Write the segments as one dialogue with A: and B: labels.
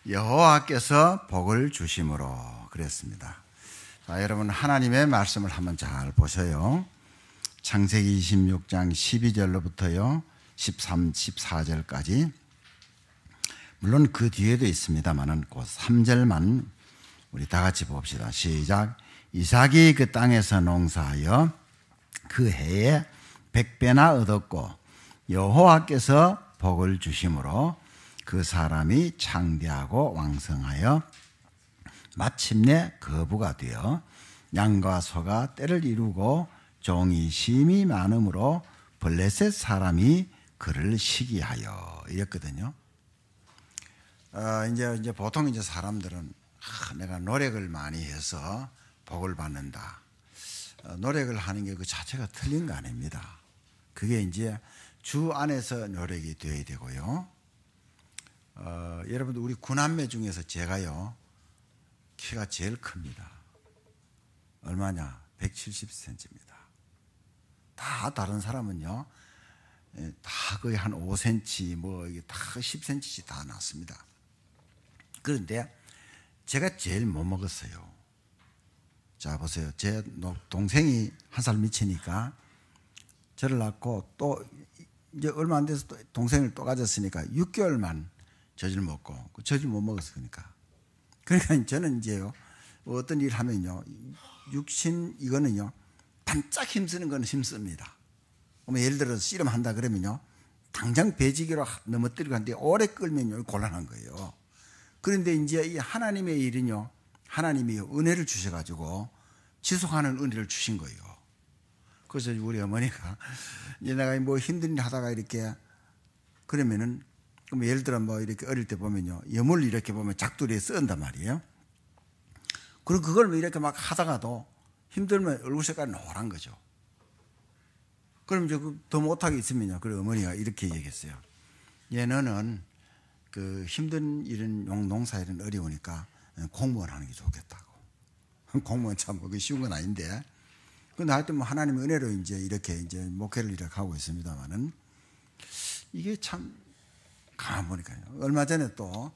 A: 여호와께서 복을 주심으로 그랬습니다. 자, 여러분 하나님의 말씀을 한번 잘 보셔요. 창세기 26장 12절로부터요 13, 14절까지, 물론 그 뒤에도 있습니다만은 그 3절만 우리 다 같이 봅시다. 시작. 이삭이 그 땅에서 농사하여 그 해에 100배나 얻었고 여호와께서 복을 주심으로 그 사람이 창대하고 왕성하여 마침내 거부가 되어 양과 소가 때를 이루고 종이 심히 많음으로 블레셋 사람이 그를 시기하여 이랬거든요. 이제 보통 이제 사람들은 내가 노력을 많이 해서 복을 받는다. 노력을 하는 게 그 자체가 틀린 거 아닙니다. 그게 이제 주 안에서 노력이 되어야 되고요. 여러분들 우리 구남매 중에서 제가요 키가 제일 큽니다. 얼마냐? 170cm입니다. 다 다른 사람은요 다 거의 한 5cm 뭐 다 10cm씩 다 났습니다. 그런데 제가 제일 못 먹었어요. 자 보세요. 제 동생이 한 살 미치니까 저를 낳고 또 이제 얼마 안 돼서 또 동생을 또 가졌으니까 6개월만 젖을 먹고 젖을 못 먹었으니까. 그러니까 저는 이제요 어떤 일 하면요 육신 이거는요 반짝 힘쓰는 건 힘씁니다. 예를 들어서 씨름한다 그러면요 당장 배지기로 넘어뜨리고 하는데 오래 끌면요 곤란한 거예요. 그런데 이제 이 하나님의 일은요 하나님이 은혜를 주셔가지고 지속하는 은혜를 주신 거예요. 그래서 우리 어머니가 이제 내가 뭐 힘든 일 하다가 이렇게 그러면은 그럼 예를 들어 뭐 이렇게 어릴 때 보면요 여물 이렇게 보면 작두리에 썬단 말이에요. 그리고 그걸 이렇게 막 하다가도 힘들면 얼굴 색깔이 노란 거죠. 그럼 이제 더 못하게 있으면요. 그리고 어머니가 이렇게 얘기했어요. 너는 그 힘든 일은 농사일은 어려우니까 공무원 하는 게 좋겠다고. 공무원 참 그게 쉬운 건 아닌데. 근데 하여튼 뭐 하나님의 은혜로 이제 이렇게 목회를 이렇게 하고 있습니다만은 이게 참 가만 보니까요. 얼마 전에 또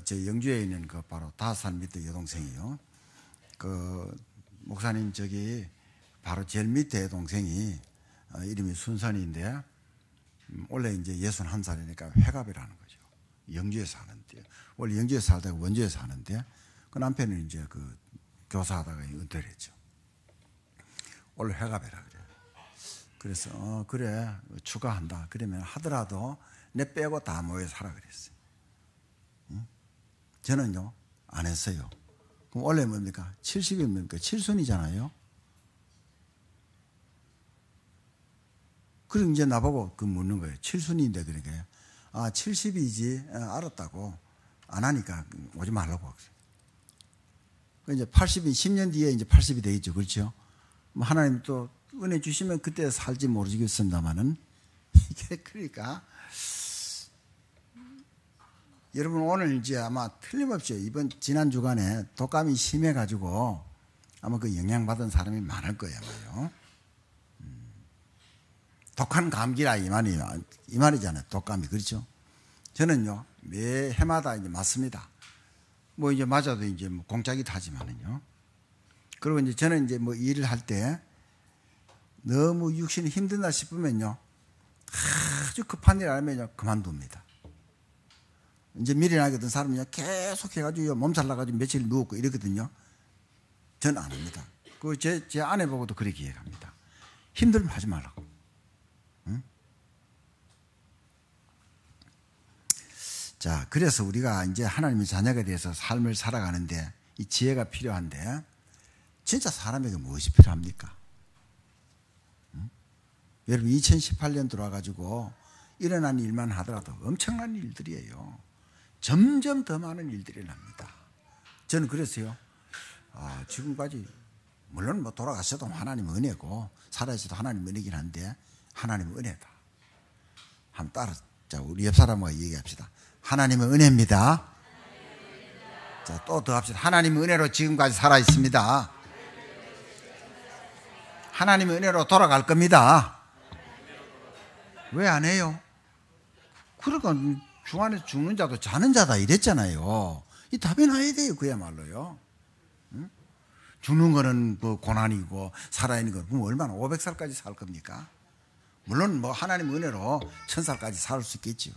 A: 제 영주에 있는 그 바로 5살 밑에 여동생이요. 그 목사님 저기 바로 제일 밑에 동생이 이름이 순선인데 원래 이제 61살이니까 회갑이라는 거죠. 영주에 사는데 원래 영주에 살다가 원주에 사는데 그 남편은 이제 그 교사하다가 은퇴를 했죠. 원래 회갑이라 그래요. 그래서 그래 추가한다. 그러면 하더라도 내 빼고 다 모여 살아 그랬어요. 저는요 안 했어요. 그럼 원래 뭡니까? 70이 뭡니까? 7순이잖아요. 그리고 이제 나보고 그 묻는 거예요. 7순인데 그러니까 70이지 알았다고 안 하니까 오지 말라고. 이제 80이 10년 뒤에 이제 80이 되겠죠, 그렇죠? 뭐 하나님 또 은혜 주시면 그때 살지 모르겠습니다만은 이게 그러니까 여러분 오늘 이제 아마 틀림없이 이번 지난 주간에 독감이 심해가지고 아마 그 영향받은 사람이 많을 거예요, 아마요. 독한 감기라 이 말이잖아요. 독감이 그렇죠? 저는요 매 해마다 이제 맞습니다. 뭐 이제 맞아도 이제 뭐 공짜기도 하지만은요. 그리고 이제 저는 이제 뭐 일을 할 때 너무 육신이 힘든다 싶으면요 아주 급한 일 알면요 그만둡니다. 이제 미련하게 된 사람은요 계속 해가지고 몸살 나가지고 며칠 누웠고 이러거든요. 저는 안 합니다. 그 제 아내 보고도 그렇게 얘기합니다. 힘들면 하지 말라고. 응? 자, 그래서 우리가 이제 하나님의 자녀가 돼서 삶을 살아가는데 이 지혜가 필요한데 진짜 사람에게 무엇이 필요합니까? 응? 여러분 2018년 들어와가지고 일어난 일만 하더라도 엄청난 일들이에요. 점점 더 많은 일들이 납니다. 저는 그랬어요. 지금까지 물론 뭐 돌아가셔도 하나님의 은혜고 살아있어도 하나님의 은혜긴 한데 하나님의 은혜다. 한번 따라 우리 옆 사람과 얘기합시다. 하나님의 은혜입니다. 자, 또 더 합시다. 하나님의 은혜로 지금까지 살아있습니다. 하나님의 은혜로 돌아갈 겁니다. 왜 안 해요? 그러니까 주 안에서 죽는 자도 자는 자다 이랬잖아요. 이 답이 나야 돼요. 그야말로요. 응? 죽는 거는 그 고난이고 살아있는 건 그럼 얼마나 500살까지 살 겁니까? 물론 뭐 하나님 은혜로 1000살까지 살 수 있겠지요.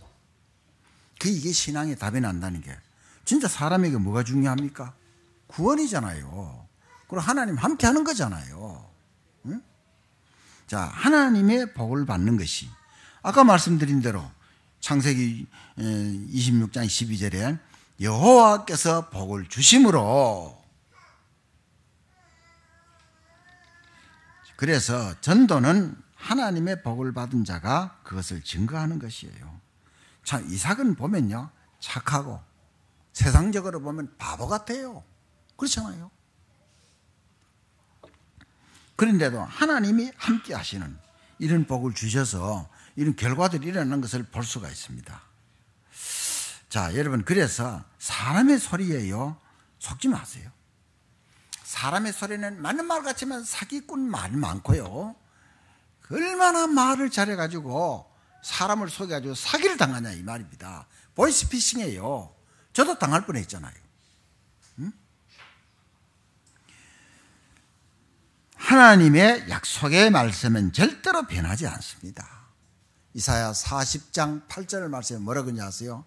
A: 이게 신앙의 답이 난다는 게 진짜 사람에게 뭐가 중요합니까? 구원이잖아요. 그리고 하나님 함께 하는 거잖아요. 응? 자, 하나님의 복을 받는 것이 아까 말씀드린 대로 창세기 26장 12절에 여호와께서 복을 주심으로, 그래서 전도는 하나님의 복을 받은 자가 그것을 증거하는 것이에요. 참 이삭은 보면요 착하고 세상적으로 보면 바보 같아요. 그렇잖아요. 그런데도 하나님이 함께 하시는 이런 복을 주셔서 이런 결과들이 일어나는 것을 볼 수가 있습니다. 자, 여러분, 그래서 사람의 소리에요 속지 마세요. 사람의 소리는 맞는 말 같지만 사기꾼 말이 많고요. 얼마나 말을 잘해가지고 사람을 속여가지고 사기를 당하냐 이 말입니다. 보이스피싱이에요. 저도 당할 뻔했잖아요. 응? 하나님의 약속의 말씀은 절대로 변하지 않습니다. 이사야 40장 8절 말씀에 뭐라고 하냐 아세요?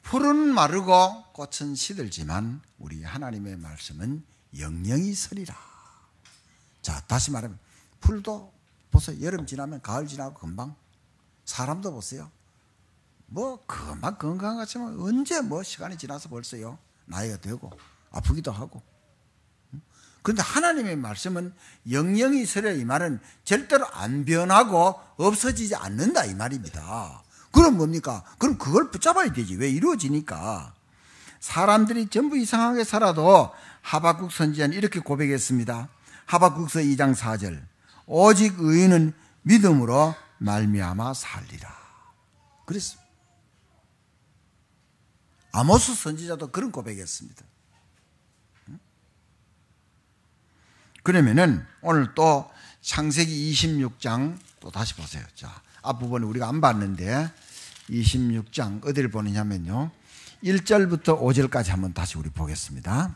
A: 풀은 마르고 꽃은 시들지만 우리 하나님의 말씀은 영영이 서리라. 자, 다시 말하면 풀도 보세요. 여름 지나면 가을 지나고 금방. 사람도 보세요. 뭐 금방 건강 같지만 언제 뭐 시간이 지나서 벌써요 나이가 되고 아프기도 하고. 그런데 하나님의 말씀은 영영이 서려, 이 말은 절대로 안 변하고 없어지지 않는다 이 말입니다. 그럼 뭡니까? 그럼 그걸 붙잡아야 되지. 왜 이루어지니까. 사람들이 전부 이상하게 살아도 하박국 선지자는 이렇게 고백했습니다. 하박국서 2장 4절. 오직 의인은 믿음으로 말미암아 살리라. 그랬습니다. 아모스 선지자도 그런 고백했습니다. 그러면은 오늘 또 창세기 26장 또 다시 보세요. 자, 앞부분에 우리가 안 봤는데 26장 어디를 보느냐면요 1절부터 5절까지 한번 다시 우리 보겠습니다.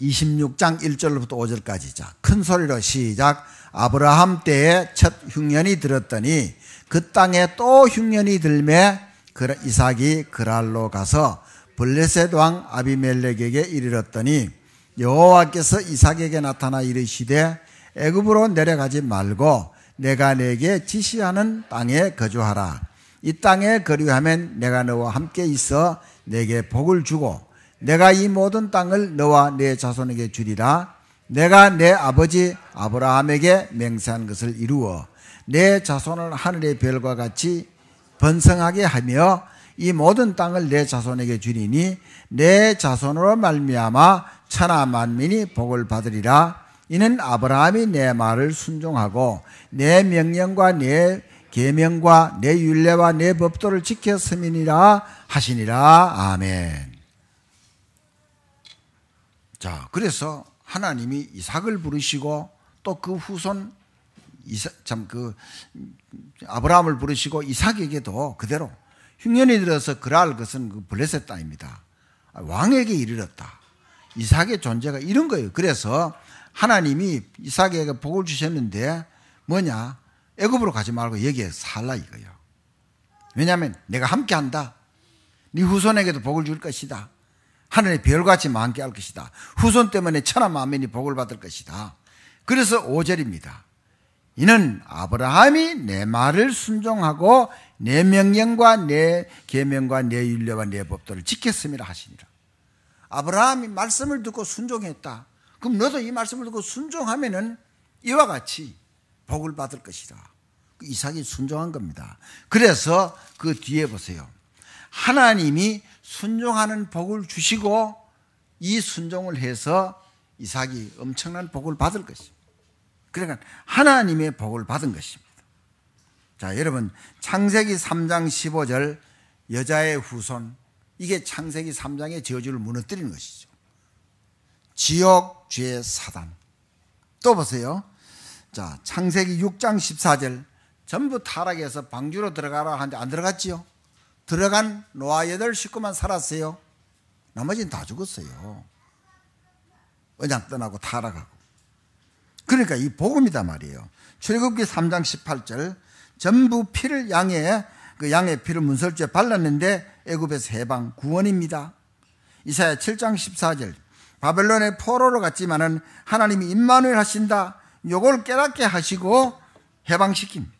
A: 26장 1절부터 5절까지. 자, 큰 소리로 시작. 아브라함 때에 첫 흉년이 들었더니 그 땅에 또 흉년이 들매 이삭이 그랄로 가서 블레셋 왕 아비멜렉에게 이르렀더니 여호와께서 이삭에게 나타나 이르시되 애굽으로 내려가지 말고 내가 내게 지시하는 땅에 거주하라. 이 땅에 거류하면 내가 너와 함께 있어 내게 복을 주고 내가 이 모든 땅을 너와 내 자손에게 주리라. 내가 내 아버지 아브라함에게 맹세한 것을 이루어 내 자손을 하늘의 별과 같이 번성하게 하며 이 모든 땅을 내 자손에게 주리니 내 자손으로 말미암아 천하 만민이 복을 받으리라. 이는 아브라함이 내 말을 순종하고 내 명령과 내 계명과 내 율례와 내 법도를 지켰음이니라 하시니라. 아멘. 자, 그래서 하나님이 이삭을 부르시고 또 그 후손 아브라함을 부르시고 이삭에게도 그대로 흉년이 들어서 그랄 것은 그 블레셋 땅입니다. 왕에게 이르렀다. 이삭의 존재가 이런 거예요. 그래서 하나님이 이삭에게 복을 주셨는데 뭐냐? 애굽으로 가지 말고 여기에 살라 이거예요. 왜냐하면 내가 함께한다. 네 후손에게도 복을 줄 것이다. 하늘의 별같이 많게 할 것이다. 후손 때문에 천하 만민이 복을 받을 것이다. 그래서 5절입니다. 이는 아브라함이 내 말을 순종하고 내 명령과 내 계명과 내 율례와 내 법도를 지켰음이라 하시니라. 아브라함이 말씀을 듣고 순종했다. 그럼 너도 이 말씀을 듣고 순종하면은 이와 같이 복을 받을 것이다. 이삭이 순종한 겁니다. 그래서 그 뒤에 보세요. 하나님이 순종하는 복을 주시고 이 순종을 해서 이삭이 엄청난 복을 받을 것입니다. 그러니까 하나님의 복을 받은 것입니다. 자, 여러분 창세기 3장 15절 여자의 후손, 이게 창세기 3장의 저주를 무너뜨리는 것이죠. 지옥, 죄, 사단. 또 보세요. 자, 창세기 6장 14절 전부 타락해서 방주로 들어가라 하는데 안 들어갔지요. 들어간 노아 8식구만 살았어요. 나머지는 다 죽었어요. 언약 떠나고 타락하고. 그러니까 이 복음이다 말이에요. 출애굽기 3장 18절 전부 피를 양의 피를 문설주에 발랐는데 애굽에서 해방 구원입니다. 이사야 7장 14절 바벨론의 포로로 갔지만은 하나님이 임마누엘 하신다. 요걸 깨닫게 하시고 해방시킵니다.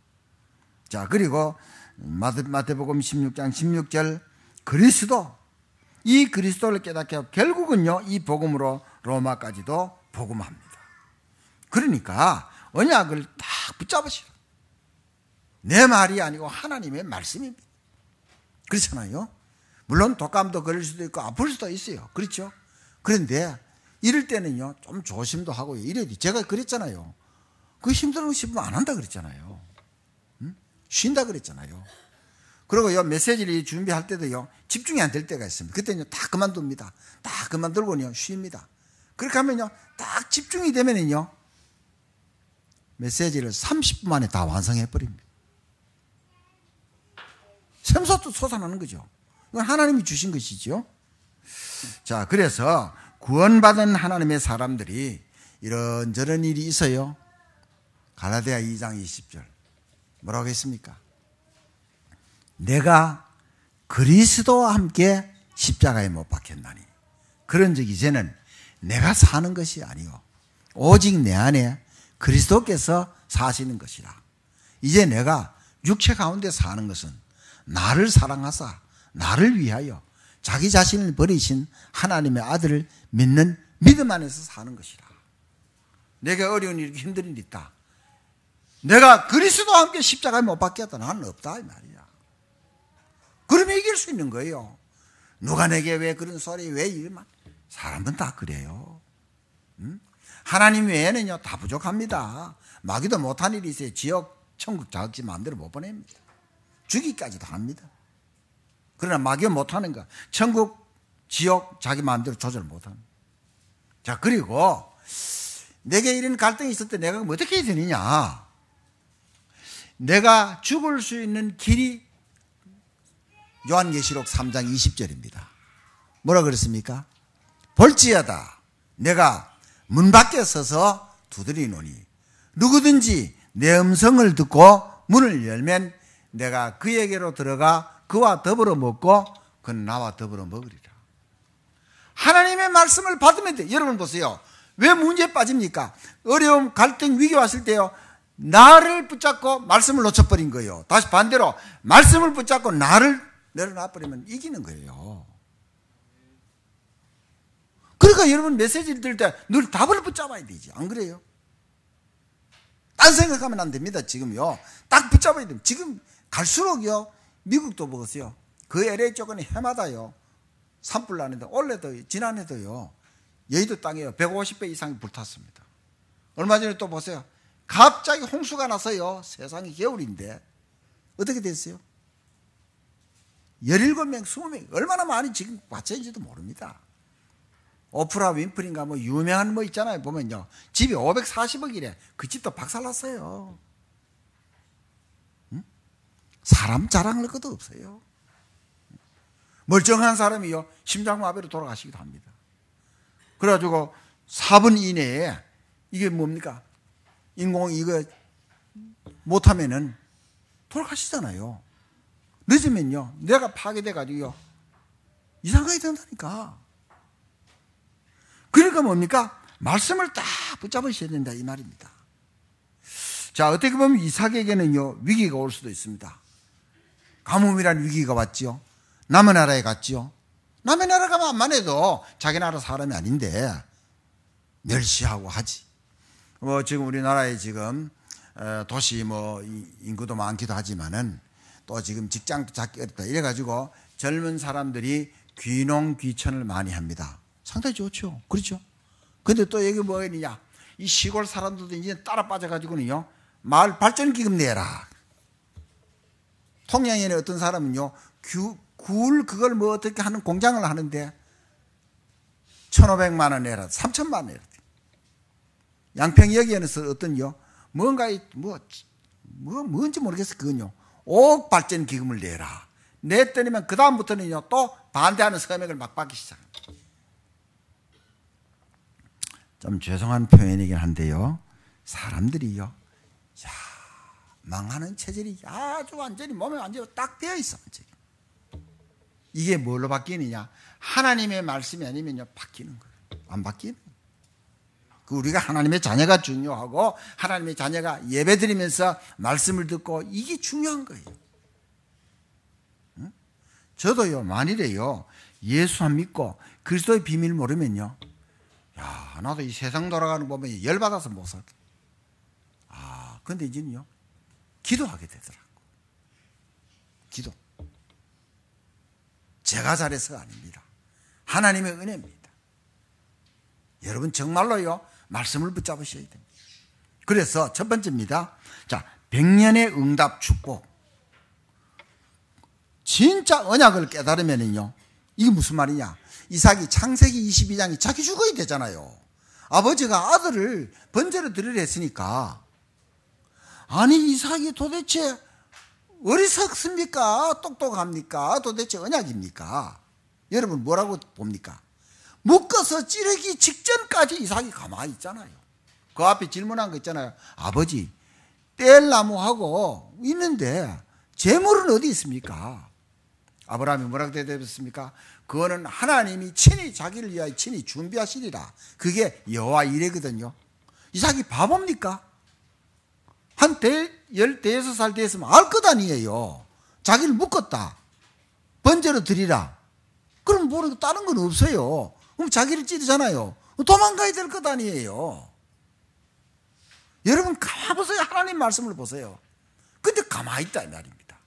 A: 자, 그리고 마태복음 16장 16절 그리스도, 이 그리스도를 깨닫게 하고 결국은요 이 복음으로 로마까지도 복음합니다. 그러니까 언약을 딱 붙잡으시라. 내 말이 아니고 하나님의 말씀입니다. 그렇잖아요. 물론 독감도 걸릴 수도 있고 아플 수도 있어요. 그렇죠? 그런데 이럴 때는요 좀 조심도 하고요. 이래도 제가 그랬잖아요. 그 힘들고 싶으면 안 한다 그랬잖아요. 쉰다 그랬잖아요. 그리고 요 메시지를 준비할 때도요 집중이 안 될 때가 있습니다. 그때는요 다 그만둡니다. 다 그만두고요 쉽니다. 그렇게 하면요 딱 집중이 되면은요 메시지를 30분 만에 다 완성해 버립니다. 샘솟도 솟아나는 거죠. 이건 하나님이 주신 것이죠. 자, 그래서 구원받은 하나님의 사람들이 이런저런 일이 있어요. 갈라디아 2장 20절 뭐라고 했습니까? 내가 그리스도와 함께 십자가에 못 박혔나니 그런 적 이제는 내가 사는 것이 아니요 오직 내 안에 그리스도께서 사시는 것이라. 이제 내가 육체 가운데 사는 것은 나를 사랑하사 나를 위하여 자기 자신을 버리신 하나님의 아들을 믿는 믿음 안에서 사는 것이라. 내가 어려운 일, 힘든 일이 있다. 내가 그리스도와 함께 십자가에 못 박혔다. 나는 없다 이 말이야. 그러면 이길 수 있는 거예요. 누가 내게 왜 그런 소리 왜 이러면 사람은 다 그래요. 하나님 외에는요 다 부족합니다. 마귀도 못한 일이 있어요. 지옥 천국 자극지 마음대로 못 보냅니다. 죽이기까지도 합니다. 그러나 마귀가 못하는 거 천국 지옥 자기 마음대로 조절 못합니다. 자, 그리고 내게 이런 갈등이 있을 때 내가 어떻게 해야 되느냐. 내가 죽을 수 있는 길이 요한계시록 3장 20절입니다. 뭐라 그랬습니까? 볼지어다 내가 문 밖에 서서 두드리노니 누구든지 내 음성을 듣고 문을 열면 내가 그에게로 들어가 그와 더불어 먹고 그는 나와 더불어 먹으리라. 하나님의 말씀을 받으면 돼. 여러분 보세요. 왜 문제에 빠집니까? 어려움, 갈등, 위기 왔을 때요 나를 붙잡고 말씀을 놓쳐버린 거예요. 다시 반대로 말씀을 붙잡고 나를 내려놔버리면 이기는 거예요. 그러니까 여러분 메시지를 들을 때 늘 답을 붙잡아야 되지. 안 그래요? 딴 생각하면 안 됩니다. 지금요 딱 붙잡아야 됩니다. 지금 갈수록요 미국도 보세요. 그 LA 쪽은 해마다요 산불 나는데 올해도 지난해도요 여의도 땅에요 150배 이상이 불탔습니다. 얼마 전에 또 보세요. 갑자기 홍수가 나서요 세상이 겨울인데 어떻게 됐어요? 17명 20명 얼마나 많이 지금 받쳐인지도 모릅니다. 오프라 윈프리인가 뭐 유명한 뭐 있잖아요. 보면요 집이 540억이래. 그 집도 박살났어요. 사람 자랑할 것도 없어요. 멀쩡한 사람이요 심장마비로 돌아가시기도 합니다. 그래가지고 4분 이내에 이게 뭡니까? 인공 이거 못하면은 돌아가시잖아요. 늦으면요 내가 파괴돼가지고요 이상하게 된다니까. 그러니까 뭡니까? 말씀을 딱 붙잡으셔야 된다 이 말입니다. 자, 어떻게 보면 이삭에게는요 위기가 올 수도 있습니다. 가뭄이란 위기가 왔죠. 남의 나라에 갔죠. 남의 나라 가면 암만 해도 자기 나라 사람이 아닌데 멸시하고 하지. 뭐 지금 우리나라에 지금 도시 뭐 인구도 많기도 하지만은 또 지금 직장도 찾기 어렵다. 이래가지고 젊은 사람들이 귀농귀촌을 많이 합니다. 상당히 좋죠. 그렇죠. 근데 또 여기 뭐가 있느냐. 이 시골 사람들도 이제 따라 빠져가지고는요 마을 발전기금 내라. 통영에 어떤 사람은요 굴 그걸 뭐 어떻게 하는 공장을 하는데 1,500만 원 내라 3,000만 원 내라. 양평역에서 어떤요 뭔가 뭔지 모르겠어. 그건요 옥 발전기금을 내라. 냈더니만 그 다음부터는요 또 반대하는 서명을 막 받기 시작합니다. 좀 죄송한 표현이긴 한데요, 사람들이요, 야, 망하는 체질이 아주 완전히 몸에 완전히 딱 되어 있어. 완전히. 이게 뭘로 바뀌느냐? 하나님의 말씀이 아니면요 바뀌는 거예요. 안 바뀌는 거예요. 우리가 하나님의 자녀가 중요하고 하나님의 자녀가 예배드리면서 말씀을 듣고 이게 중요한 거예요. 응? 저도요 만일에요 예수 안 믿고 그리스도의 비밀 모르면요, 야, 나도 이 세상 돌아가는 거 보면 열받아서 못 살게. 아, 근데 이제는요 기도하게 되더라고. 기도. 제가 잘해서가 아닙니다. 하나님의 은혜입니다. 여러분 정말로요 말씀을 붙잡으셔야 됩니다. 그래서 첫 번째입니다. 자, 100년의 응답 축복. 진짜 언약을 깨달으면요 이게 무슨 말이냐? 이삭이 창세기 22장이 자기 죽어야 되잖아요. 아버지가 아들을 번제로 드리려 했으니까, 아니 이삭이 도대체 어리석습니까? 똑똑합니까? 도대체 언약입니까? 여러분 뭐라고 봅니까? 묶어서 찌르기 직전까지 이삭이 가만히 있잖아요. 그 앞에 질문한 거 있잖아요. 아버지, 뗄나무하고 있는데 재물은 어디 있습니까? 아브라함이 뭐라고 대답했습니까? 그거는 하나님이 친히 자기를 위하여 친히 준비하시리라. 그게 여호와 이레거든요. 이삭이 바보입니까? 한 15살 됐으면 알 것 아니에요. 자기를 묶었다. 번제로 드리라. 그럼 뭐 다른 건 없어요. 그럼 자기를 찌르잖아요. 도망가야 될 것 아니에요. 여러분 가만히 보세요. 하나님 말씀을 보세요. 근데 가만히 있다 이 말입니다.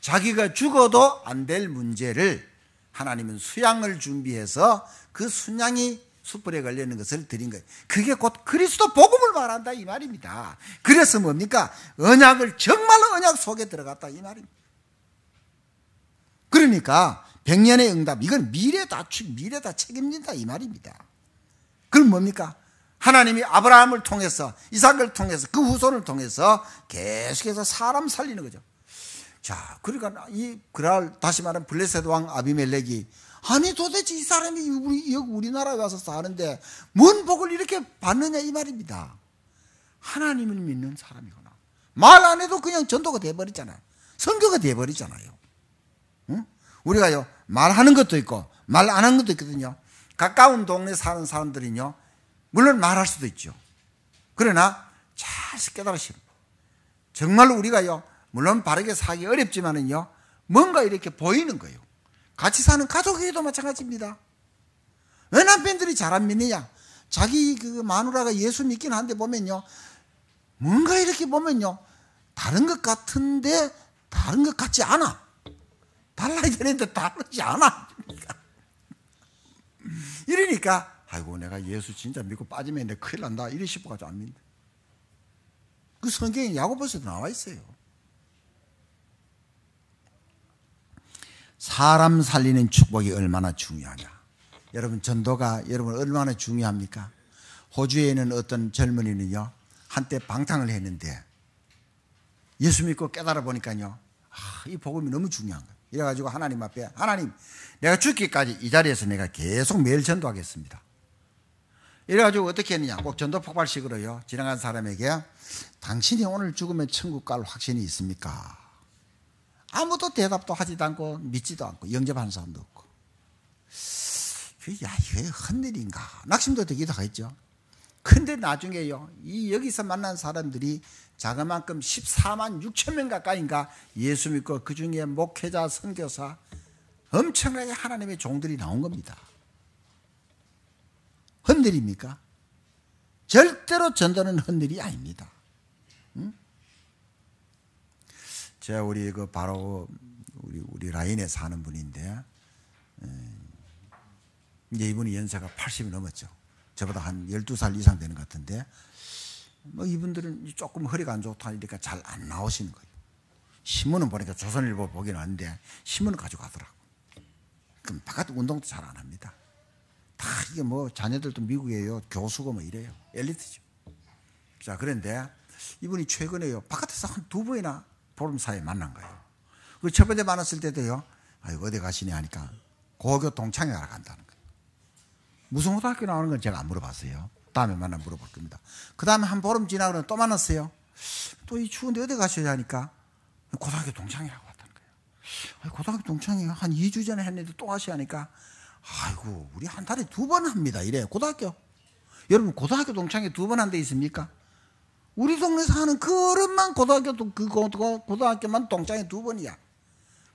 A: 자기가 죽어도 안 될 문제를 하나님은 수양을 준비해서 그 순양이 숯불에 걸리는 것을 드린 거예요. 그게 곧 그리스도 복음을 말한다 이 말입니다. 그래서 뭡니까? 언약을 정말로 언약 속에 들어갔다 이 말입니다. 그러니까 100년의 응답, 이건 미래다 책임진다 이 말입니다. 그럼 뭡니까? 하나님이 아브라함을 통해서, 이삭을 통해서, 그 후손을 통해서 계속해서 사람 살리는 거죠. 자, 그러니까 다시 말하면 블레셋 왕 아비멜렉이, 아니 도대체 이 사람이 우리나라에 와서 사는데 뭔 복을 이렇게 받느냐 이 말입니다. 하나님을 믿는 사람이구나. 말 안 해도 그냥 전도가 돼버리잖아요. 선교가 돼버리잖아요. 응? 우리가요 말하는 것도 있고 말 안 하는 것도 있거든요. 가까운 동네 사는 사람들은요 물론 말할 수도 있죠. 그러나 잘 깨달으시면 정말로 우리가요 물론 바르게 살기 어렵지만은요 뭔가 이렇게 보이는 거예요. 같이 사는 가족에게도 마찬가지입니다. 왜 남편들이 잘 안 믿느냐? 자기 그 마누라가 예수 믿긴 한데 보면요 뭔가 이렇게 보면요 다른 것 같은데 다른 것 같지 않아. 달라야 되는데 다르지 않아. 이러니까 아이고 내가 예수 진짜 믿고 빠지면 내 큰일 난다 이래 싶어가지고 안 믿는다. 그 성경에 야고보서도 나와 있어요. 사람 살리는 축복이 얼마나 중요하냐. 여러분 전도가 여러분 얼마나 중요합니까? 호주에 있는 어떤 젊은이는요 한때 방탕을 했는데 예수 믿고 깨달아 보니까요 이 복음이 너무 중요한 거예요. 이래가지고 하나님 앞에, 하나님 내가 죽기까지 이 자리에서 내가 계속 매일 전도하겠습니다. 이래가지고 어떻게 했느냐, 꼭 전도 폭발식으로요 지나간 사람에게 당신이 오늘 죽으면 천국 갈 확신이 있습니까? 아무도 대답도 하지도 않고 믿지도 않고 영접하는 사람도 없고, 야 이게 헛일인가 낙심도 되기도 하겠죠. 근데 나중에요 여기서 만난 사람들이 자그만큼 14만 6천 명 가까이인가 예수 믿고 그 중에 목회자, 선교사 엄청나게 하나님의 종들이 나온 겁니다. 헛일입니까? 절대로 전도는 헛일이 아닙니다. 응? 제가 우리 바로 우리 라인에 사는 분인데 이제 이분이 연세가 80이 넘었죠. 저보다 한 12살 이상 되는 것 같은데 뭐 이분들은 조금 허리가 안 좋다니까 잘 안 나오시는 거예요. 신문은 보니까 조선일보 보긴 하는데 신문을 가져가더라고. 그럼 바깥 운동도 잘 안 합니다. 다 이게 뭐 자녀들도 미국에요 교수고 뭐 이래요. 엘리트죠. 자, 그런데 이분이 최근에요 바깥에서 한 2번이나 보름사이에 만난 거예요. 그 첫 번째 만났을 때도요. 아이고 어디 가시냐 하니까 고교 동창회 가러 간다는 거예요. 무슨 고등학교 나오는 건 제가 안 물어봤어요. 다음에 만나 물어볼 겁니다. 그 다음에 한 보름 지나고 또 만났어요. 또 이 추운데 어디 가셔야 하니까 고등학교 동창회라고 왔다는 거예요. 고등학교 동창회 한 2주 전에 했는데 또 하셔야 하니까 아이고 우리 한 달에 2번 합니다. 이래 고등학교. 여러분 고등학교 동창회 2번 한 데 있습니까? 우리 동네에서 하는 그릇만 고등학교만 동창회 2번이야.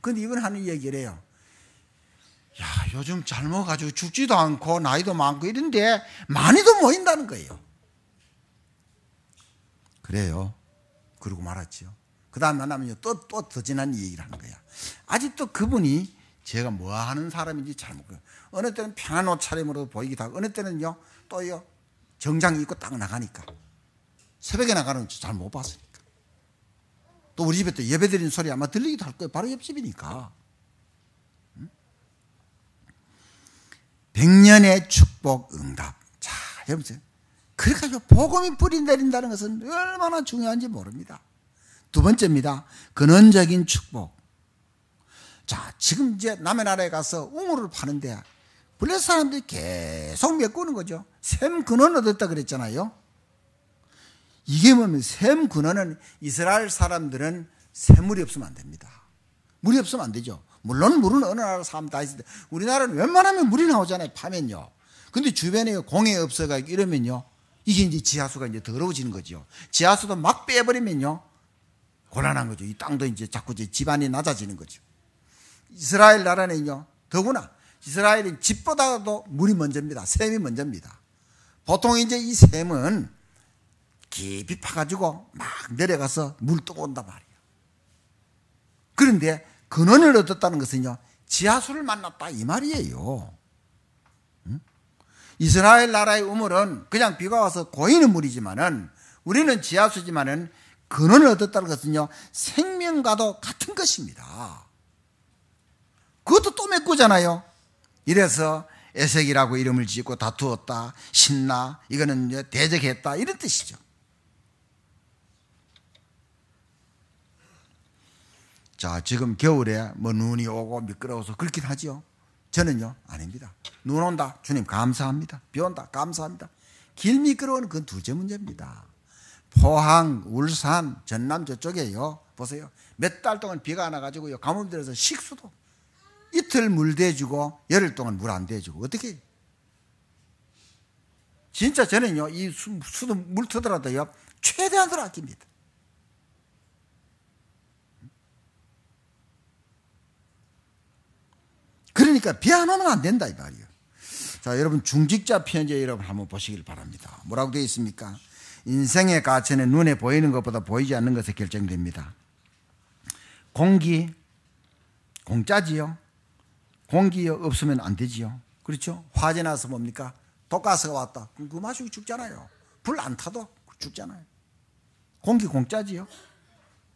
A: 근데 이번 하는 얘기를 해요. 야 요즘 젊어가지고 죽지도 않고 나이도 많고 이런데 많이도 모인다는 거예요. 그래요. 그러고 말았지요. 그 다음에 만나면요 또 더 지난 얘기를 하는 거야. 아직도 그분이 제가 뭐 하는 사람인지 잘 모르겠어요. 어느 때는 편한 옷 차림으로 보이기도 하고 어느 때는요 또요 정장 입고 딱 나가니까 새벽에 나가는 잘 못 봤으니까 또 우리 집에 또 예배 드리는 소리 아마 들리기도 할 거예요. 바로 옆집이니까. 100년의 축복 응답. 자 여러분 그러니까 복음이 뿌리 내린다는 것은 얼마나 중요한지 모릅니다. 두 번째입니다. 근원적인 축복. 자 지금 이제 남의 나라에 가서 우물을 파는데 블레 사람들이 계속 메꾸는 거죠. 샘 근원 얻었다 그랬잖아요. 이게 뭐냐면 샘 근원은 이스라엘 사람들은 샘물이 없으면 안 됩니다. 물이 없으면 안 되죠. 물론 물은 어느 나라 사람 다 있을 때 우리나라는 웬만하면 물이 나오잖아요. 파면요. 근데 주변에 공해 없어가 이러면요. 이게 이제 지하수가 이제 더러워지는 거죠. 지하수도 막 빼버리면요. 곤란한 거죠. 이 땅도 이제 자꾸 이제 지반이 낮아지는 거죠. 이스라엘 나라는요. 더구나 이스라엘은 집보다도 물이 먼저입니다. 샘이 먼저입니다. 보통 이제 이 샘은 깊이 파가지고 막 내려가서 물 뜨고 온단 말이에요. 그런데 근원을 얻었다는 것은요. 지하수를 만났다 이 말이에요. 이스라엘 나라의 우물은 그냥 비가 와서 고이는 물이지만은 우리는 지하수지만은 근원을 얻었다는 것은요. 생명과도 같은 것입니다. 그것도 또 메꾸잖아요. 이래서 에색이라고 이름을 짓고 다투었다. 신나. 이거는 대적했다. 이런 뜻이죠. 자, 지금 겨울에 뭐 눈이 오고 미끄러워서 그렇긴 하죠. 저는요, 아닙니다. 눈 온다. 주님 감사합니다. 비 온다. 감사합니다. 길 미끄러우는 그건 둘째 문제입니다. 포항, 울산, 전남 저쪽에요. 보세요. 몇 달 동안 비가 안 와가지고요. 가뭄 들어서 식수도 이틀 물 대주고 열흘 동안 물 안 대주고 어떻게 해요? 진짜 저는요, 이 수도 물 트더라도요, 최대한으로 아낍니다. 그러니까 비 안 오면 안 된다 이 말이에요. 자, 여러분 중직자 편지 여러분 한번 보시길 바랍니다. 뭐라고 되어 있습니까? 인생의 가치는 눈에 보이는 것보다 보이지 않는 것에 결정됩니다. 공기 공짜지요. 공기 없으면 안 되지요. 그렇죠? 화재 나서 뭡니까? 독가스가 왔다. 그 마시고 죽잖아요. 불 안 타도 죽잖아요. 공기 공짜지요.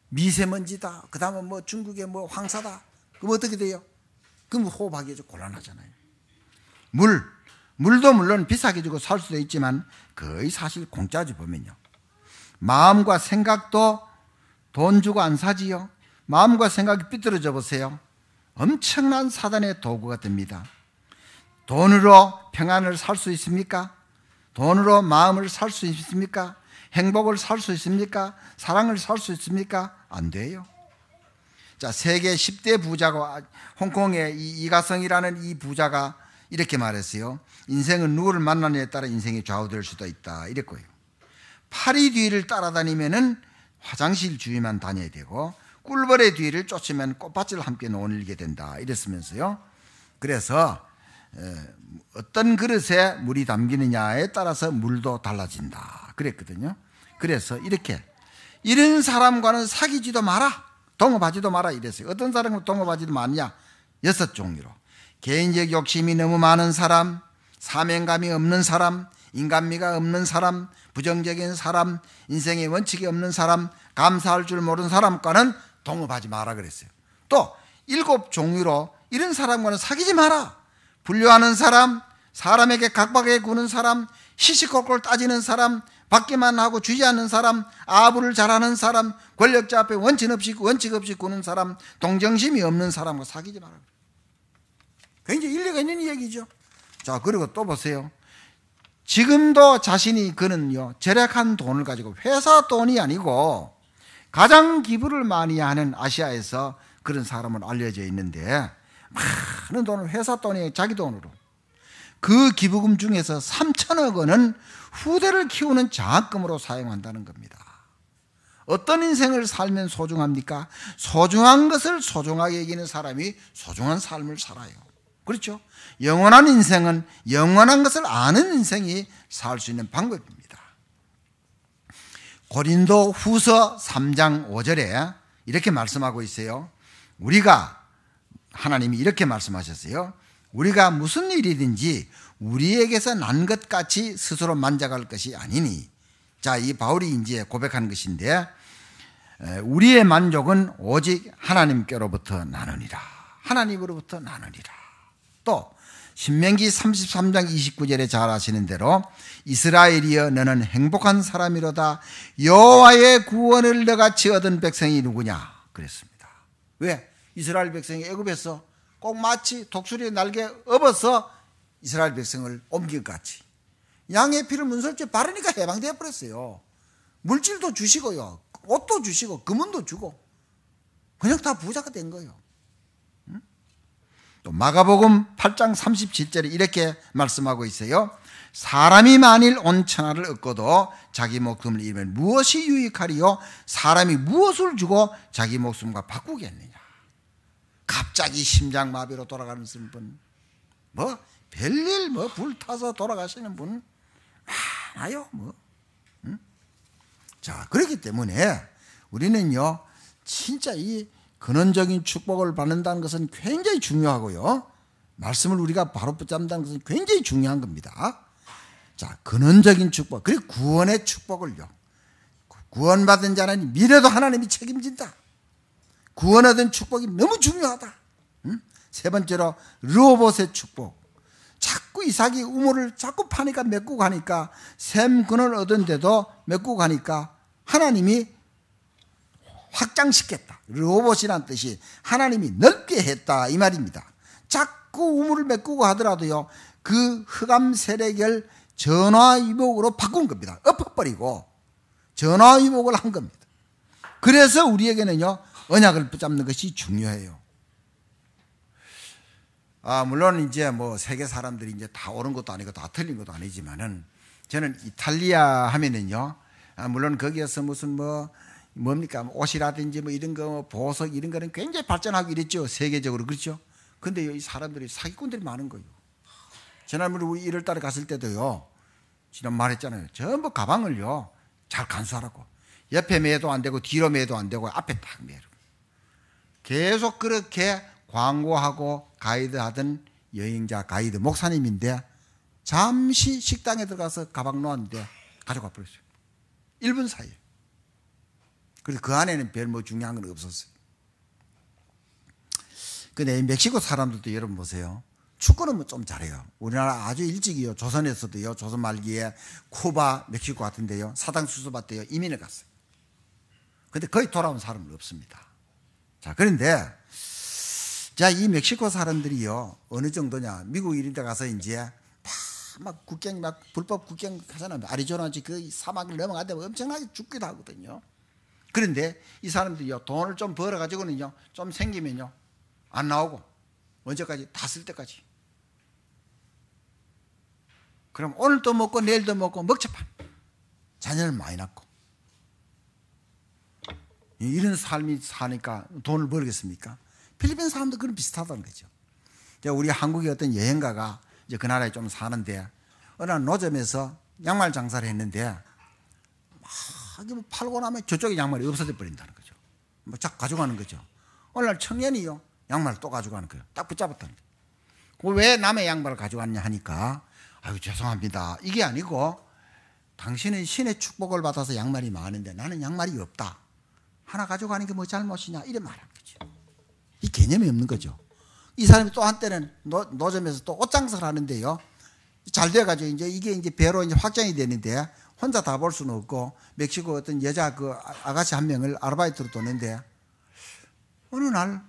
A: 미세먼지다. 그 다음에 뭐 중국의 뭐 황사다. 그럼 어떻게 돼요? 그럼 호흡하기 좀 곤란하잖아요. 물도 물론 비싸게 주고 살 수도 있지만 거의 사실 공짜지 보면요. 마음과 생각도 돈 주고 안 사지요. 마음과 생각이 삐뚤어져 보세요. 엄청난 사단의 도구가 됩니다. 돈으로 평안을 살 수 있습니까? 돈으로 마음을 살 수 있습니까? 행복을 살 수 있습니까? 사랑을 살 수 있습니까? 안 돼요. 자, 세계 10대 부자가 홍콩의 이가성이라는 이 부자가 이렇게 말했어요. 인생은 누구를 만나느냐에 따라 인생이 좌우될 수도 있다. 이랬고요. 파리 뒤를 따라다니면은 화장실 주위만 다녀야 되고 꿀벌의 뒤를 쫓으면 꽃밭을 함께 논일게 된다. 이랬으면서요. 그래서 어떤 그릇에 물이 담기느냐에 따라서 물도 달라진다. 그랬거든요. 그래서 이런 사람과는 사귀지도 마라. 동업하지도 마라 이랬어요. 어떤 사람과 동업하지도 마냐? 6종류로. 개인적 욕심이 너무 많은 사람, 사명감이 없는 사람, 인간미가 없는 사람, 부정적인 사람, 인생의 원칙이 없는 사람, 감사할 줄 모르는 사람과는 동업하지 마라 그랬어요. 또 7종류로 이런 사람과는 사귀지 마라. 분류하는 사람, 사람에게 각박하게 구는 사람, 시시콜콜 따지는 사람, 받기만 하고 주지 않는 사람, 아부를 잘하는 사람, 권력자 앞에 원칙 없이 구는 사람, 동정심이 없는 사람과 사귀지 말아요. 굉장히 일리가 있는 얘기죠. 자, 그리고 또 보세요. 지금도 그는요, 절약한 돈을 가지고, 회사 돈이 아니고 가장 기부를 많이 하는 아시아에서 그런 사람은 알려져 있는데, 많은 돈을, 회사 돈이 자기 돈으로, 그 기부금 중에서 3천억 원은 후대를 키우는 장학금으로 사용한다는 겁니다. 어떤 인생을 살면 소중합니까? 소중한 것을 소중하게 여기는 사람이 소중한 삶을 살아요. 그렇죠? 영원한 인생은 영원한 것을 아는 인생이 살 수 있는 방법입니다. 고린도 후서 3장 5절에 이렇게 말씀하고 있어요. 하나님이 이렇게 말씀하셨어요. 우리가 무슨 일이든지 우리에게서 난 것 같이 스스로 만족할 것이 아니니. 자, 이 바울이 이제 고백한 것인데, 우리의 만족은 오직 하나님께로부터 나느니라. 하나님으로부터 나느니라. 또 신명기 33장 29절에 잘 아시는 대로 이스라엘이여 너는 행복한 사람이로다. 여호와의 구원을 너같이 얻은 백성이 누구냐 그랬습니다. 왜? 이스라엘 백성이 애굽에서 꼭 마치 독수리의 날개 업어서 이스라엘 백성을 옮긴 것 같이 양의 피를 문설주에 바르니까 해방되어 버렸어요. 물질도 주시고요, 옷도 주시고 금은도 주고 그냥 다 부자가 된 거예요. 또 마가복음 8장 37절에 이렇게 말씀하고 있어요. 사람이 만일 온 천하를 얻고도 자기 목숨을 잃으면 무엇이 유익하리요? 사람이 무엇을 주고 자기 목숨과 바꾸겠느냐? 갑자기 심장마비로 돌아가는 분, 별일 불타서 돌아가시는 분 많아요. 자, 그렇기 때문에 우리는요, 진짜 이 근원적인 축복을 받는다는 것은 굉장히 중요하고요, 말씀을 우리가 바로 붙잡는다는 것은 굉장히 중요한 겁니다. 자, 근원적인 축복, 그리고 구원의 축복을요, 구원받은 자는 미래도 하나님이 책임진다. 구원 얻은 축복이 너무 중요하다. 세 번째로 르호봇의 축복. 자꾸 이삭이 우물을 자꾸 파니까 메꾸고 가니까, 샘 근을 얻은데도 메꾸고 가니까 하나님이 확장시켰다. 르호봇이란 뜻이 하나님이 넓게 했다 이 말입니다. 자꾸 우물을 메꾸고 하더라도요, 그 흑암 세력을 전화위복으로 바꾼 겁니다. 엎어버리고 전화위복을 한 겁니다. 그래서 우리에게는요, 언약을 붙잡는 것이 중요해요. 물론 이제 세계 사람들이 이제 다 옳은 것도 아니고 다 틀린 것도 아니지만은, 저는 이탈리아 하면은요, 물론 거기에서 무슨 뭡니까, 옷이라든지 이런 거, 보석 이런 거는 굉장히 발전하고 이랬죠, 세계적으로. 그렇죠? 근데 이 사람들이 사기꾼들이 많은 거예요. 지난번에 우리 1월 달에 갔을 때도요, 지난 말했잖아요. 전부 가방을요, 잘 간수하라고. 옆에 매도 안 되고 뒤로 매도 안 되고 앞에 딱 매로. 계속 그렇게 광고하고 가이드하던 여행자 가이드 목사님인데, 잠시 식당에 들어가서 가방 놓았는데 가져가 버렸어요. 1분 사이에. 그래서 그 안에는 별 중요한 건 없었어요. 근데 멕시코 사람들도 여러분 보세요. 축구는 좀 잘해요. 우리나라 아주 일찍이요, 조선에서도요, 조선 말기에 쿠바, 멕시코 같은데요, 사당 수수받대요, 이민을 갔어요. 근데 거의 돌아온 사람은 없습니다. 자, 그런데 이 멕시코 사람들이요, 어느 정도냐, 미국 이런 데 가서 이제 막 국경, 불법 국경 하잖아요. 아리조나지 그 사막을 넘어가는데 엄청나게 죽기도 하거든요. 그런데 이 사람들이요, 돈을 좀 벌어가지고는요, 좀 생기면요, 안 나오고, 언제까지? 다 쓸 때까지. 그럼 오늘도 먹고 내일도 먹고 먹자판. 자녀를 많이 낳고. 이런 삶이 사니까 돈을 벌겠습니까? 필리핀 사람도 그런 비슷하다는 거죠. 우리 한국의 어떤 여행가가 이제 그 나라에 좀 사는데, 어느 노점에서 양말 장사를 했는데, 막 팔고 나면 저쪽에 양말이 없어져 버린다는 거죠. 자꾸 가져가는 거죠. 어느 날 청년이요, 양말을 또 가져가는 거예요. 딱 붙잡았다는 거예요. 왜 남의 양말을 가져갔냐 하니까, 아유 죄송합니다, 이게 아니고 당신은 신의 축복을 받아서 양말이 많은데 나는 양말이 없다, 하나 가져가는 게 뭐 잘못이냐, 이래 말하는 거죠. 이 개념이 없는 거죠. 이 사람이 또 한때는 노점에서 또 옷장사를 하는데요, 잘 돼가지고 이제 이게 이제 배로 이제 확장이 되는데, 혼자 다 볼 수는 없고 멕시코 어떤 여자 그 아가씨 한 명을 아르바이트로 뒀는데 어느 날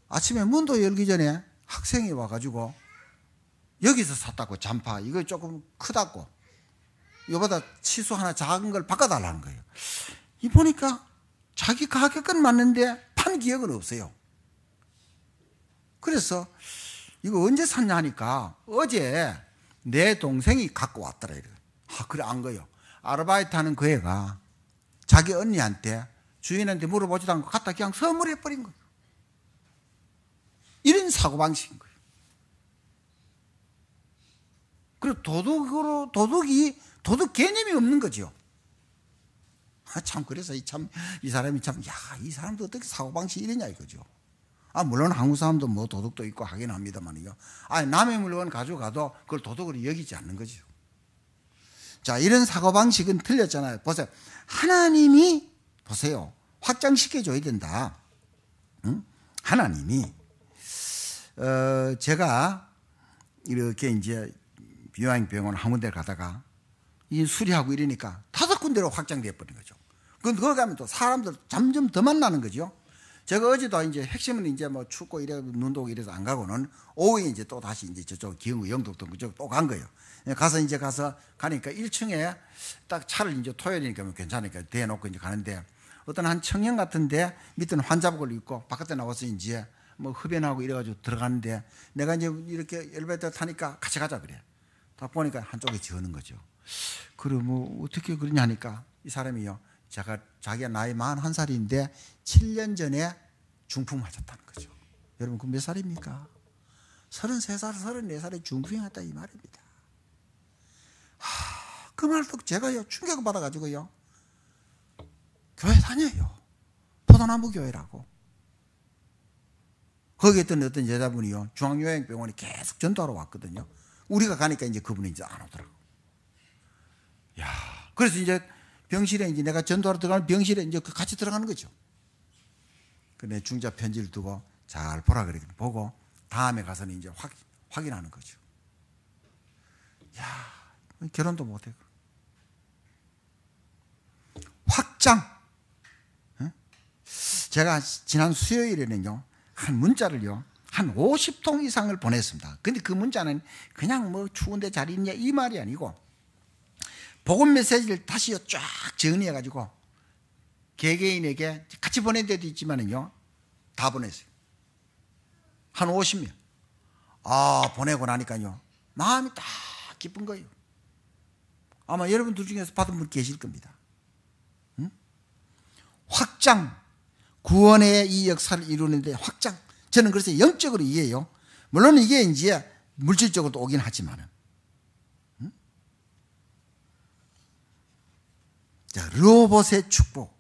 A: 아침에 문도 열기 전에 학생이 와가지고 여기서 샀다고 잠파 이거 조금 크다고 이거보다 치수 하나 작은 걸 바꿔달라는 거예요. 이 보니까 자기 가격은 맞는데 판 기억은 없어요. 그래서 이거 언제 샀냐 하니까 어제 내 동생이 갖고 왔더라. 이래. 그래 안 거요. 아르바이트 하는 그 애가 자기 언니한테 주인한테 물어보지도 않고 갖다 그냥 선물해 버린 거예요. 이런 사고방식인 거예요. 그리고 도둑 개념이 없는 거죠. 참, 그래서 이 사람이 참, 이 사람도 어떻게 사고방식이 이러냐 이거죠. 물론 한국 사람도 뭐 도둑도 있고 하긴 합니다만요. 남의 물건 가져가도 그걸 도둑으로 여기지 않는 거죠. 자, 이런 사고방식은 틀렸잖아요. 보세요. 하나님이, 보세요. 확장시켜줘야 된다. 응? 하나님이, 제가 이렇게 이제 요양병원 한 군데 가다가 이 수리하고 이러니까 5군데로 확장되어 버린 거죠. 거기 가면 또 사람들 점점 더 만나는 거죠. 제가 어제도 이제 핵심은 이제 뭐 춥고 이래 눈도 오고 이래서 안 가고는 오후에 이제 또 다시 이제 저쪽 기흥 영덕동 그쪽 또 간 거예요. 가서 가니까 1층에 딱 차를 이제 토요일이니까 괜찮으니까 대놓고 이제 가는데 어떤 한 청년 같은데 밑에는 환자복을 입고 바깥에 나와서 이제 뭐 흡연하고 이래가지고 들어가는데 내가 이제 이렇게 엘리베이터 타니까 같이 가자 그래. 딱 보니까 한쪽에 지어는 거죠. 그럼 뭐 어떻게 그러냐 하니까 이 사람이요. 자기가 나이 41살인데 7년 전에 중풍 맞았다는 거죠. 여러분 그 몇 살입니까? 33살, 34살에 중풍이 왔다 이 말입니다. 그 말도 제가요 충격을 받아가지고요. 교회 다녀요. 포도나무 교회라고. 거기에 있던 어떤 여자분이요. 중앙요양병원에 계속 전도하러 왔거든요. 우리가 가니까 이제 그분이 이제 안 오더라고. 그래서 이제 병실에 이제 내가 전도하러 들어가는 병실에 이제 같이 들어가는 거죠. 내 중자 편지를 두고 잘 보라 그래. 보고 다음에 가서는 이제 확인하는 거죠. 결혼도 못해. 확장. 제가 지난 수요일에는요, 한 문자를요, 한 50통 이상을 보냈습니다. 근데 그 문자는 그냥 뭐 추운데 잘 있냐 이 말이 아니고, 복음 메시지를 다시 쫙 정리해가지고, 개개인에게 같이 보낸 데도 있지만은요, 다 보냈어요. 한 50명. 보내고 나니까요, 마음이 딱 기쁜 거예요. 아마 여러분들 중에서 받은 분 계실 겁니다. 확장, 구원의 이 역사를 이루는데 확장. 저는 그래서 영적으로 이해해요. 물론 이게 이제 물질적으로도 오긴 하지만은. 자, 로봇의 축복.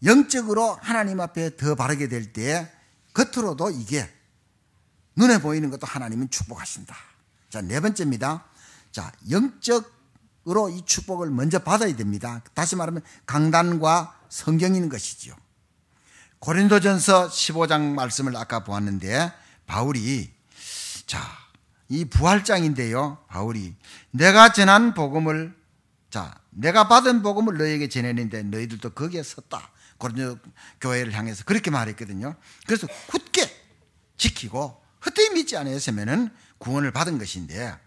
A: 영적으로 하나님 앞에 더 바르게 될 때 겉으로도 이게 눈에 보이는 것도 하나님은 축복하신다. 자, 4번째입니다. 자, 영적으로 이 축복을 먼저 받아야 됩니다. 다시 말하면 강단과 성경인 것이지요. 고린도전서 15장 말씀을 아까 보았는데 바울이 이 부활장인데요. 바울이 내가 전한 복음을 내가 받은 복음을 너희에게 전했는데 너희들도 거기에 섰다. 고린도 교회를 향해서 그렇게 말했거든요. 그래서 굳게 지키고 헛되이 믿지 않았으면 구원을 받은 것인데,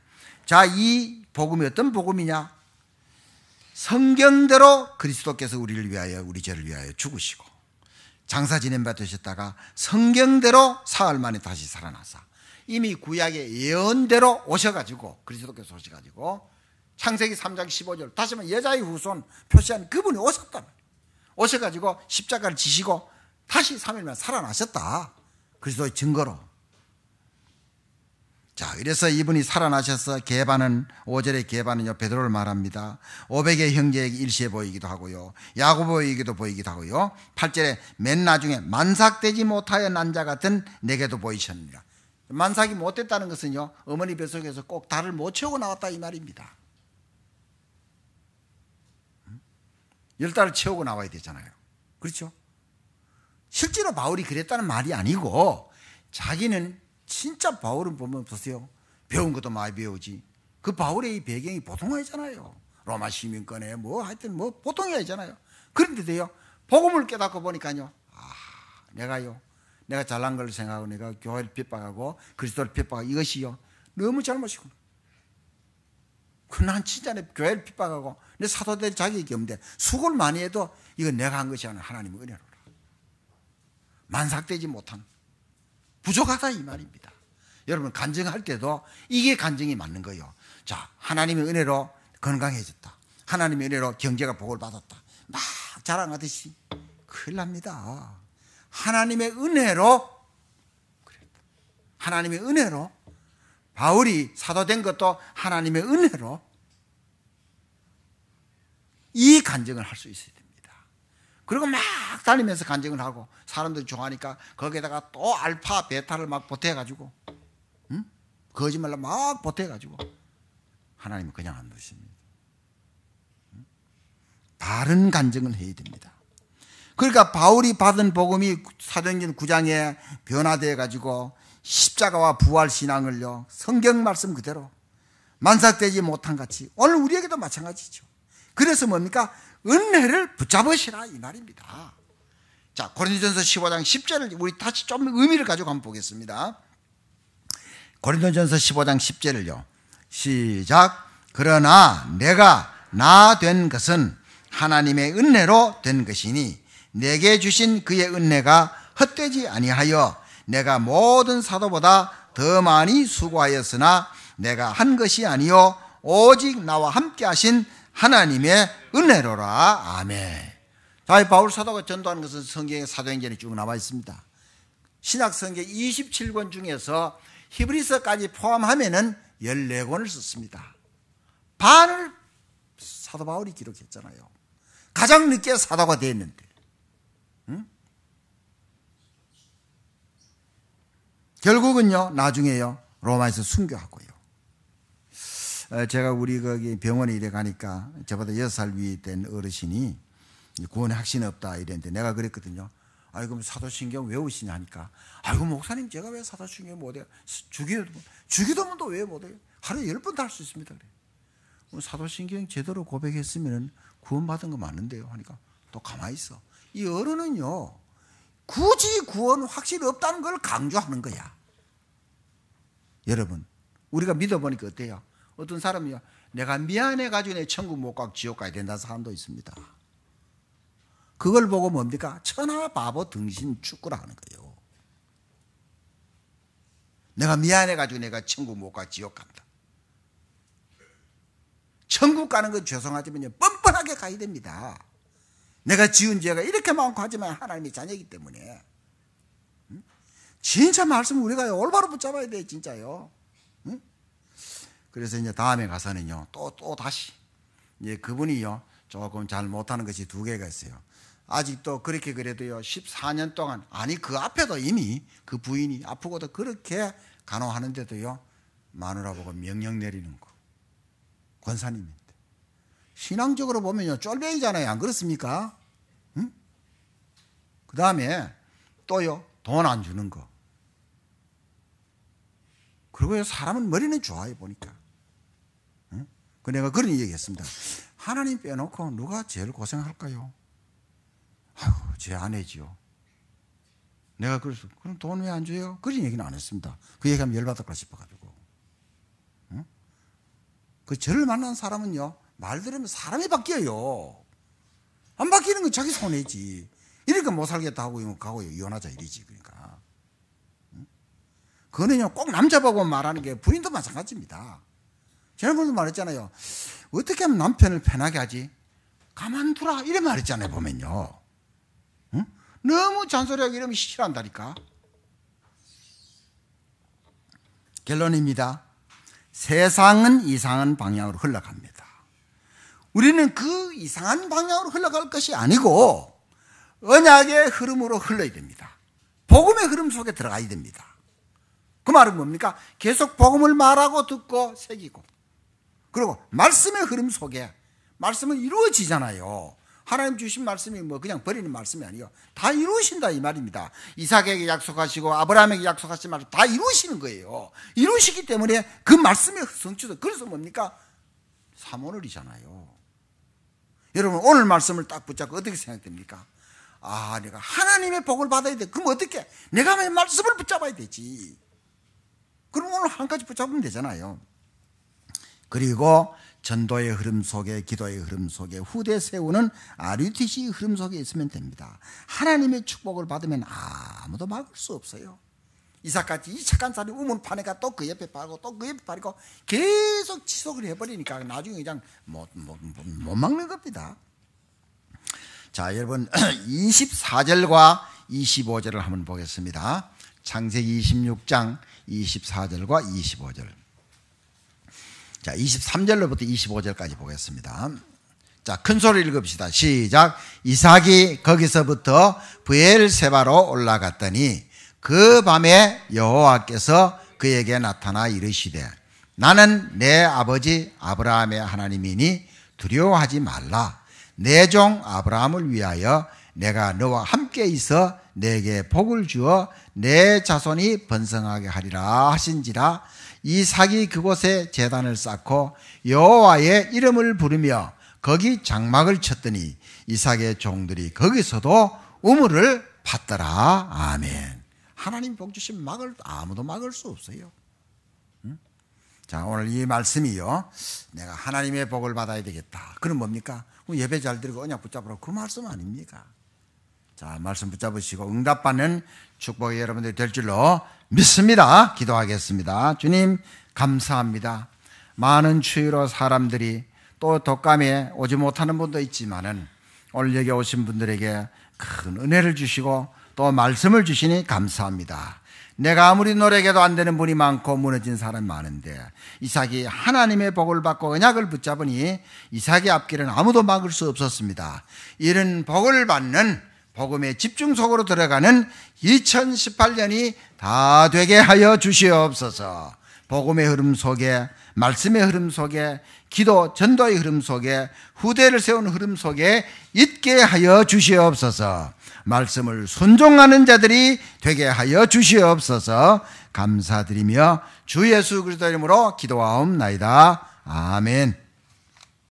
A: 이 복음이 어떤 복음이냐? 성경대로 그리스도께서 우리를 위하여 우리 죄를 위하여 죽으시고 장사 지낸 바 되셨다가 성경대로 사흘 만에 다시 살아나사 이미 구약의 예언대로 오셔가지고 그리스도께서 오셔가지고 창세기 3장 15절 다시 말하면 여자의 후손 표시한 그분이 오셨단 말이에요. 오셔가지고 십자가를 지시고 다시 3일 만에 살아나셨다. 그리스도의 증거로. 이래서 이분이 살아나셔서 계반은 5절의 계반은요 베드로를 말합니다. 500의 형제에게 일시에 보이기도 하고요, 야고보에게도 보이기도 하고요, 8절에 맨 나중에 만삭되지 못하여 난 자 같은 내게도 보이셨느니라. 만삭이 못됐다는 것은요 어머니 뱃속에서 꼭 달을 못 채우고 나왔다 이 말입니다. 10달을 채우고 나와야 되잖아요. 그렇죠? 실제로 바울이 그랬다는 말이 아니고 자기는 진짜 바울은 보면 보세요. 배운 것도 많이 배우지. 그 바울의 이 배경이 보통 아니잖아요. 로마 시민권에 뭐 하여튼 뭐 보통이 아니잖아요. 그런데도요, 복음을 깨닫고 보니까요, 내가 잘난 걸 생각하고 내가 교회를 핍박하고 그리스도를 핍박하고 이것이요, 너무 잘못이고. 난 진짜 내 교회를 핍박하고 내 사도 될 자격이 없는데 수고를 많이 해도 이건 내가 한 것이 아니라 하나님의 은혜로라. 만삭되지 못한, 부족하다 이 말입니다. 여러분, 간증할 때도 이게 간증이 맞는 거예요. 자, 하나님의 은혜로 건강해졌다, 하나님의 은혜로 경제가 복을 받았다, 막 자랑하듯이 큰일 납니다. 하나님의 은혜로 그랬다. 하나님의 은혜로, 바울이 사도된 것도 하나님의 은혜로 이 간증을 할 수 있어야 됩니다. 그리고 막 다니면서 간증을 하고 사람들이 좋아하니까 거기에다가 또 알파 베타를 막 보태가지고, 거짓말로 막 보태가지고 하나님은 그냥 안 두십니다. 바른 간증을 해야 됩니다. 그러니까 바울이 받은 복음이 사도행전 9장에 변화되어 가지고 십자가와 부활 신앙을요, 성경 말씀 그대로 만삭되지 못한 같이 오늘 우리에게도 마찬가지죠. 그래서 뭡니까? 은혜를 붙잡으시라 이 말입니다. 자, 고린도전서 15장 10절을 우리 다시 좀 의미를 가지고 한번 보겠습니다. 고린도전서 15장 10절을요, 시작. 그러나 내가 나 된 것은 하나님의 은혜로 된 것이니 내게 주신 그의 은혜가 헛되지 아니하여 내가 모든 사도보다 더 많이 수고하였으나 내가 한 것이 아니요 오직 나와 함께 하신 하나님의 은혜로라. 아멘. 자, 바울 사도가 전도하는 것은 성경에 사도행전에 쭉 나와 있습니다. 신약 성경 27권 중에서 히브리서까지 포함하면은 14권을 썼습니다. 반을 사도 바울이 기록했잖아요. 가장 늦게 사도가 됐는데, 결국은요, 나중에요, 로마에서 순교하고요. 제가 우리 거기 병원에 일해 가니까 저보다 6살 위 된 어르신이 구원에 확신이 없다 이랬는데 내가 그랬거든요. 아이, 그럼 사도신경 외우시냐 하니까, 아이고, 목사님, 제가 왜 사도신경 못해요? 주기도문도 왜 못해요? 하루에 10번 다 할 수 있습니다. 그래. 사도신경 제대로 고백했으면 구원받은 거 맞는데요 하니까 또 가만히 있어. 이 어른은요, 굳이 구원 확실히 없다는 걸 강조하는 거야. 여러분, 우리가 믿어보니까 어때요? 어떤 사람이요, 내가 미안해가지고 내 천국 못 가고 지옥 가야 된다는 사람도 있습니다. 그걸 보고 뭡니까? 천하 바보 등신 축구라 하는 거예요. 내가 미안해가지고 내가 천국 못 가고 지옥 간다. 천국 가는 건 죄송하지만요, 뻔뻔하게 가야 됩니다. 내가 지은 죄가 이렇게 많고 하지만 하나님의 자녀이기 때문에. 진짜 말씀 우리가 올바로 붙잡아야 돼, 진짜요. 그래서 이제 다음에 가서는요, 또 다시, 이제 그분이요, 조금 잘 못하는 것이 2개가 있어요. 아직도 그렇게 그래도요, 14년 동안, 아니, 그 앞에도 이미 그 부인이 아프고도 그렇게 간호하는데도요, 마누라 보고 명령 내리는 거. 권사님인데. 신앙적으로 보면요, 쫄병이잖아요. 안 그렇습니까? 응? 그 다음에 또요, 돈 안 주는 거. 그리고 사람은 머리는 좋아요, 보니까. 응? 그 내가 그런 얘기 했습니다. 하나님 빼놓고 누가 제일 고생할까요? 아유, 제 아내지요. 내가 그래서, 그럼 돈 왜 안 줘요? 그런 얘기는 안 했습니다. 그 얘기하면 열받을까 싶어가지고. 응? 그 저를 만난 사람은요, 말 들으면 사람이 바뀌어요. 안 바뀌는 건 자기 손해지. 이러니까 못 살겠다 하고 가고 이혼하자 이러지. 그러니까. 응? 그거는요, 꼭 남자 보고 말하는 게 부인도 마찬가지입니다. 지난번에도 말했잖아요. 어떻게 하면 남편을 편하게 하지? 가만두라. 이래 말했잖아요, 보면요. 응? 너무 잔소리하고 이러면 싫어한다니까. 결론입니다. 세상은 이상한 방향으로 흘러갑니다. 우리는 그 이상한 방향으로 흘러갈 것이 아니고 언약의 흐름으로 흘러야 됩니다. 복음의 흐름 속에 들어가야 됩니다. 그 말은 뭡니까? 계속 복음을 말하고 듣고 새기고, 그리고 말씀의 흐름 속에 말씀은 이루어지잖아요. 하나님 주신 말씀이 뭐 그냥 버리는 말씀이 아니에요. 다 이루신다 이 말입니다. 이삭에게 약속하시고 아브라함에게 약속하신 말씀 다 이루시는 거예요. 이루시기 때문에 그 말씀의 성취도. 그래서 뭡니까? 3오늘이잖아요. 여러분 오늘 말씀을 딱 붙잡고 어떻게 생각됩니까? 아, 내가 하나님의 복을 받아야 돼. 그럼 어떻게? 내가 왜 말씀을 붙잡아야 되지? 그럼 오늘 한 가지 붙잡으면 되잖아요. 그리고 전도의 흐름 속에, 기도의 흐름 속에, 후대 세우는 RUTC 흐름 속에 있으면 됩니다. 하나님의 축복을 받으면 아무도 막을 수 없어요. 이삭같이 이 착한 사람이 우물판에가 또 그 옆에 바르고 또 그 옆에 바르고 계속 지속을 해버리니까 나중에 그냥 못 막는 겁니다. 자, 여러분 24절과 25절을 한번 보겠습니다. 창세기 26장 24절과 25절. 자, 23절로부터 25절까지 보겠습니다. 자, 큰 소리를 읽읍시다. 시작. 이삭이 거기서부터 브엘세바로 올라갔더니 그 밤에 여호와께서 그에게 나타나 이르시되 나는 내 아버지 아브라함의 하나님이니 두려워하지 말라. 내 종 아브라함을 위하여 내가 너와 함께 있어 내게 복을 주어 내 자손이 번성하게 하리라 하신지라. 이삭이 그곳에 제단을 쌓고 여호와의 이름을 부르며 거기 장막을 쳤더니 이삭의 종들이 거기서도 우물을 팠더라. 아멘. 하나님 복 주시면 아무도 막을 수 없어요. 응? 자, 오늘 이 말씀이요, 내가 하나님의 복을 받아야 되겠다. 그럼 뭡니까? 예배 잘 드리고 언약 붙잡으라고 그 말씀 아닙니까? 자, 말씀 붙잡으시고 응답받는 축복이 여러분들이 될 줄로 믿습니다. 기도하겠습니다. 주님 감사합니다. 많은 추위로 사람들이 또 독감에 오지 못하는 분도 있지만은 오늘 여기 오신 분들에게 큰 은혜를 주시고 또 말씀을 주시니 감사합니다. 내가 아무리 노력해도 안 되는 분이 많고 무너진 사람이 많은데 이삭이 하나님의 복을 받고 언약을 붙잡으니 이삭의 앞길은 아무도 막을 수 없었습니다. 이런 복을 받는 복음의 집중 속으로 들어가는 2018년이 다 되게 하여 주시옵소서. 복음의 흐름 속에, 말씀의 흐름 속에, 기도, 전도의 흐름 속에, 후대를 세우는 흐름 속에 있게 하여 주시옵소서. 말씀을 순종하는 자들이 되게 하여 주시옵소서. 감사드리며 주 예수 그리스도 이름으로 기도하옵나이다. 아멘.